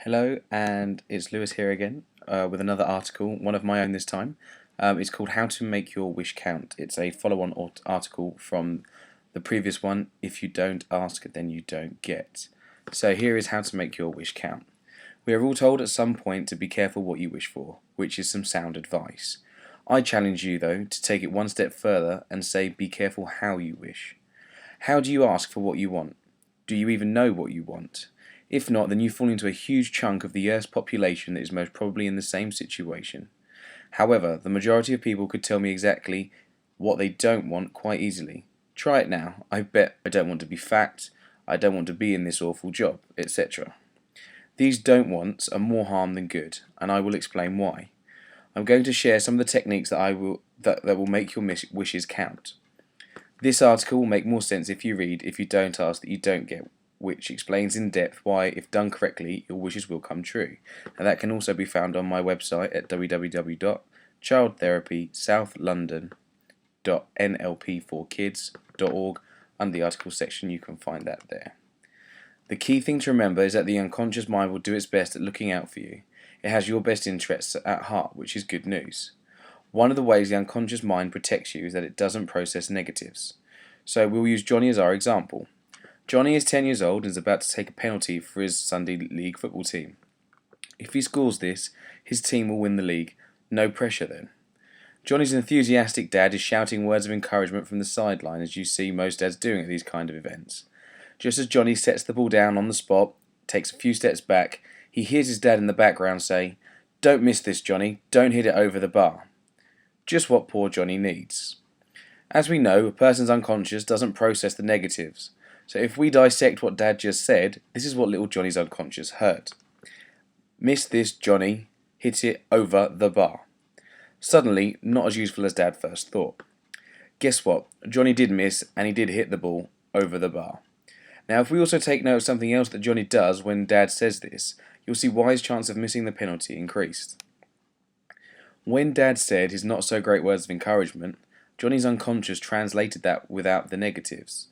Hello, and it's Lewis here again with another article, one of my own this time. It's called How to Make Your Wish Count. It's a follow-on article from the previous one, If You Don't Ask, Then You Don't Get. So here is how to make your wish count. We are all told at some point to be careful what you wish for, which is some sound advice. I challenge you, though, to take it one step further and say be careful how you wish. How do you ask for what you want? Do you even know what you want? If not, then you fall into a huge chunk of the Earth's population that is most probably in the same situation. However, the majority of people could tell me exactly what they don't want quite easily. Try it now. I bet I don't want to be fat, I don't want to be in this awful job, etc. These don't wants are more harm than good, and I will explain why. I'm going to share some of the techniques that will make your wishes count. This article will make more sense if you read If You Don't Ask, That You Don't Get, which explains in depth why, if done correctly, your wishes will come true. And that can also be found on my website at www.childtherapysouth.london.nlp4kids.org. Under the article section, you can find that there. The key thing to remember is that the unconscious mind will do its best at looking out for you. It has your best interests at heart, which is good news. One of the ways the unconscious mind protects you is that it doesn't process negatives. So we'll use Johnny as our example. Johnny is 10 years old and is about to take a penalty for his Sunday league football team. If he scores this, his team will win the league. No pressure then. Johnny's enthusiastic dad is shouting words of encouragement from the sideline, as you see most dads doing at these kind of events. Just as Johnny sets the ball down on the spot, takes a few steps back, he hears his dad in the background say, "Don't miss this, Johnny. Don't hit it over the bar." Just what poor Johnny needs. As we know, a person's unconscious doesn't process the negatives. So if we dissect what Dad just said, this is what little Johnny's unconscious heard. "Miss this, Johnny. Hit it over the bar." Suddenly, not as useful as Dad first thought. Guess what? Johnny did miss, and he did hit the ball over the bar. Now, if we also take note of something else that Johnny does when Dad says this, you'll see why his chance of missing the penalty increased. When Dad said his not so great words of encouragement, Johnny's unconscious translated that without the negatives.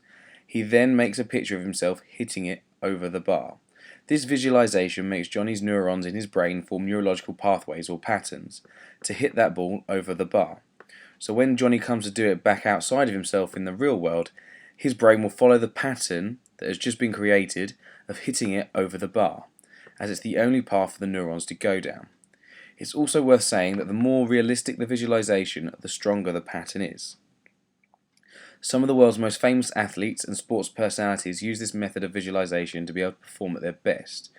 He then makes a picture of himself hitting it over the bar. This visualization makes Johnny's neurons in his brain form neurological pathways or patterns to hit that ball over the bar. So when Johnny comes to do it back outside of himself in the real world, his brain will follow the pattern that has just been created of hitting it over the bar, as it's the only path for the neurons to go down. It's also worth saying that the more realistic the visualization, the stronger the pattern is. Some of the world's most famous athletes and sports personalities use this method of visualization to be able to perform at their best.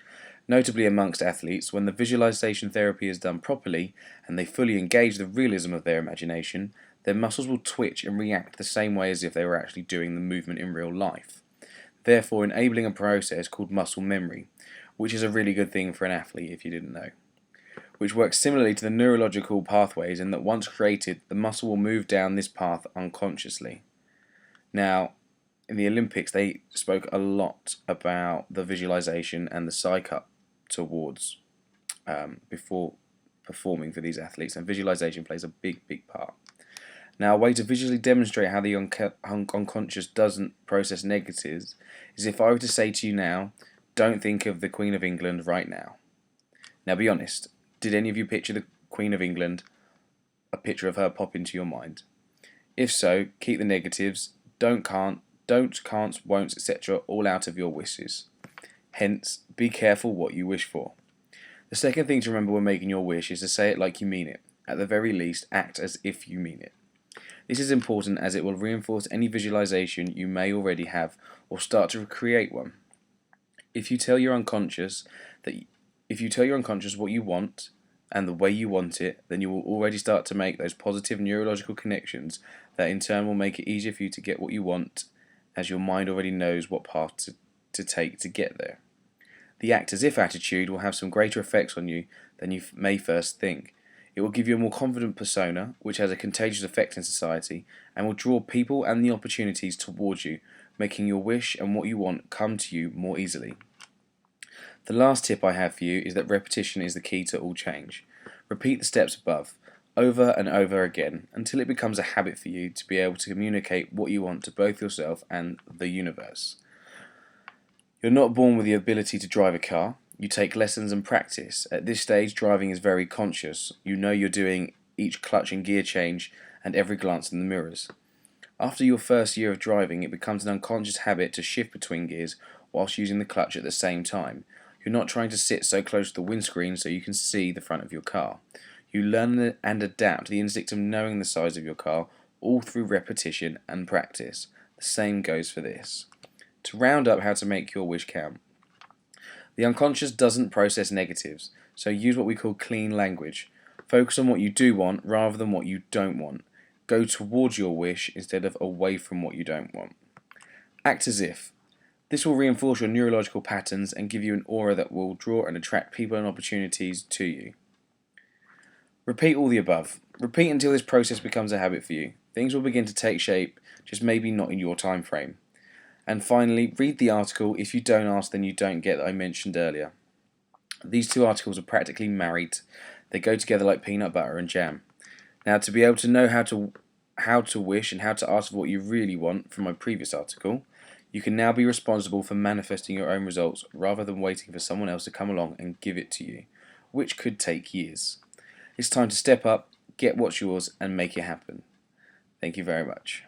Notably amongst athletes, when the visualization therapy is done properly and they fully engage the realism of their imagination, their muscles will twitch and react the same way as if they were actually doing the movement in real life, therefore enabling a process called muscle memory, which is a really good thing for an athlete if you didn't know, which works similarly to the neurological pathways in that once created, the muscle will move down this path unconsciously. Now, in the Olympics, they spoke a lot about the visualization and the psych up towards before performing for these athletes, and visualization plays a big, big part. Now, a way to visually demonstrate how the unconscious doesn't process negatives is if I were to say to you now, don't think of the Queen of England right now. Now, be honest, did any of you picture the Queen of England, a picture of her pop into your mind? If so, keep the negatives, don't, can'ts, won'ts, etc. all out of your wishes. Hence, be careful what you wish for. The second thing to remember when making your wish is to say it like you mean it. At the very least, act as if you mean it. This is important as it will reinforce any visualization you may already have or start to create one. If you tell your unconscious what you want and the way you want it, then you will already start to make those positive neurological connections that in turn will make it easier for you to get what you want, as your mind already knows what path to take to get there. The act as if attitude will have some greater effects on you than you may first think. It will give you a more confident persona, which has a contagious effect in society, and will draw people and the opportunities towards you, making your wish and what you want come to you more easily. The last tip I have for you is that repetition is the key to all change. Repeat the steps above, over and over again, until it becomes a habit for you to be able to communicate what you want to both yourself and the universe. You're not born with the ability to drive a car. You take lessons and practice. At this stage, driving is very conscious. You know you're doing each clutch and gear change and every glance in the mirrors. After your first year of driving, it becomes an unconscious habit to shift between gears whilst using the clutch at the same time. You're not trying to sit so close to the windscreen so you can see the front of your car. You learn and adapt the instinct of knowing the size of your car, all through repetition and practice. The same goes for this. To round up how to make your wish count. The unconscious doesn't process negatives, so use what we call clean language. Focus on what you do want rather than what you don't want. Go towards your wish instead of away from what you don't want. Act as if. This will reinforce your neurological patterns and give you an aura that will draw and attract people and opportunities to you. Repeat all the above. Repeat until this process becomes a habit for you. Things will begin to take shape, just maybe not in your time frame. And finally, read the article "If you don't ask, then you don't get" that I mentioned earlier. These two articles are practically married. They go together like peanut butter and jam. Now, to be able to know how to wish and how to ask for what you really want from my previous article, you can now be responsible for manifesting your own results rather than waiting for someone else to come along and give it to you, which could take years. It's time to step up, get what's yours, and make it happen. Thank you very much.